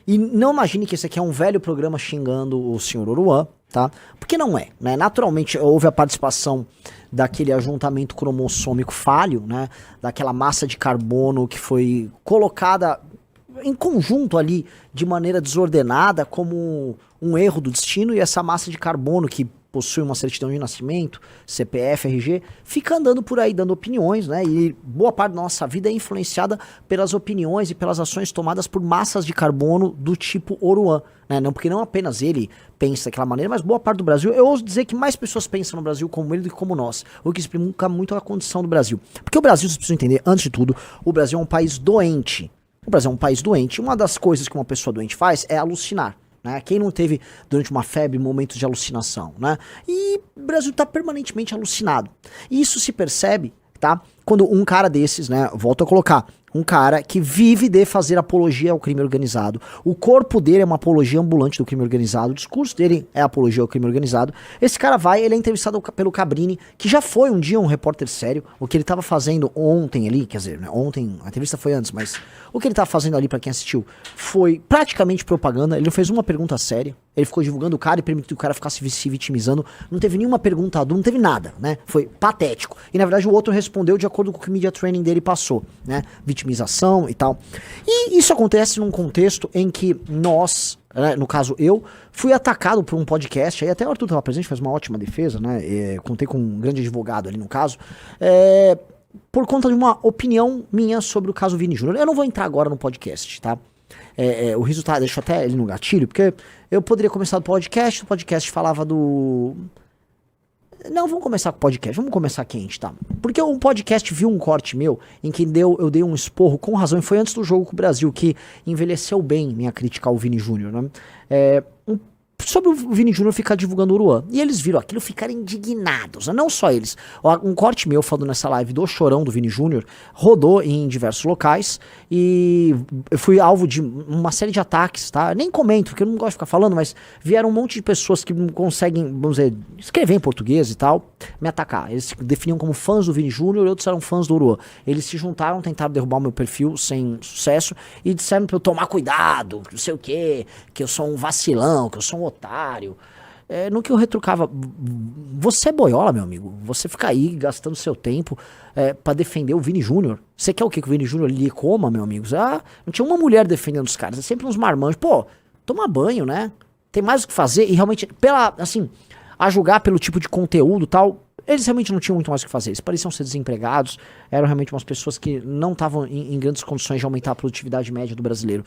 E não imagine que esse aqui é um velho programa xingando o senhor Oruan, tá? Porque não é, né? Naturalmente houve a participação daquele ajuntamento cromossômico falho, né? Daquela massa de carbono que foi colocada em conjunto ali de maneira desordenada como um erro do destino, e essa massa de carbono que possui uma certidão de nascimento, CPF, RG, fica andando por aí dando opiniões, né? E boa parte da nossa vida é influenciada pelas opiniões e pelas ações tomadas por massas de carbono do tipo Oruan, né? Não, porque não apenas ele pensa daquela maneira, mas boa parte do Brasil, eu ouso dizer que mais pessoas pensam no Brasil como ele do que como nós, o que explica muito a condição do Brasil. Porque o Brasil, vocês precisam entender, antes de tudo, o Brasil é um país doente. O Brasil é um país doente. Uma das coisas que uma pessoa doente faz é alucinar. Né? Quem não teve, durante uma febre, momentos de alucinação, né? E o Brasil está permanentemente alucinado. E isso se percebe, tá? Quando um cara desses, né? Volto a colocar, um cara que vive de fazer apologia ao crime organizado. O corpo dele é uma apologia ambulante do crime organizado. O discurso dele é apologia ao crime organizado. Esse cara ele é entrevistado pelo Cabrini, que já foi um dia um repórter sério. O que ele estava fazendo ontem ali, quer dizer, né, ontem, a entrevista foi antes, mas o que ele estava fazendo ali, pra quem assistiu, foi praticamente propaganda. Ele não fez uma pergunta séria. Ele ficou divulgando o cara e permitiu que o cara ficasse se vitimizando. Não teve nenhuma pergunta adulta, não teve nada, né? Foi patético. E na verdade o outro respondeu de acordo com o que o media training dele passou, né? Vitimização e tal. E isso acontece num contexto em que nós, né, no caso eu, fui atacado por um podcast, aí até o Arthur estava presente, fez uma ótima defesa, né? Contei com um grande advogado ali no caso. Por conta de uma opinião minha sobre o caso Vini Júnior. Eu não vou entrar agora no podcast, tá? O resultado, deixa até ele no gatilho, porque eu poderia começar do podcast, o podcast falava do... Não, vamos começar com o podcast, vamos começar quente, tá? Porque um podcast viu um corte meu em que eu dei um esporro com razão, e foi antes do jogo com o Brasil, que envelheceu bem minha crítica ao Vini Júnior, né? Sobre o Vini Júnior ficar divulgando o Oruan. E eles viram aquilo, ficaram indignados, né? Não só eles. Um corte meu falando nessa live do chorão do Vini Júnior rodou em diversos locais e eu fui alvo de uma série de ataques, tá? Nem comento, porque eu não gosto de ficar falando, mas vieram um monte de pessoas que não conseguem, vamos dizer, escrever em português e tal, me atacar. Eles se definiam como fãs do Vini Júnior e outros eram fãs do Oruan. Eles se juntaram, tentaram derrubar o meu perfil sem sucesso e disseram pra eu tomar cuidado, não sei o quê, que eu sou um vacilão, que eu sou um otário. No que eu retrucava, você é boiola, meu amigo, você fica aí gastando seu tempo pra defender o Vini Júnior. Você quer o quê? Que o Vini Júnior lhe coma, meu amigo? Não tinha uma mulher defendendo os caras, é sempre uns marmanjos. Pô, toma banho, né? Tem mais o que fazer e realmente, a julgar pelo tipo de conteúdo e tal, eles realmente não tinham muito mais o que fazer. Eles pareciam ser desempregados, eram realmente umas pessoas que não estavam em grandes condições de aumentar a produtividade média do brasileiro.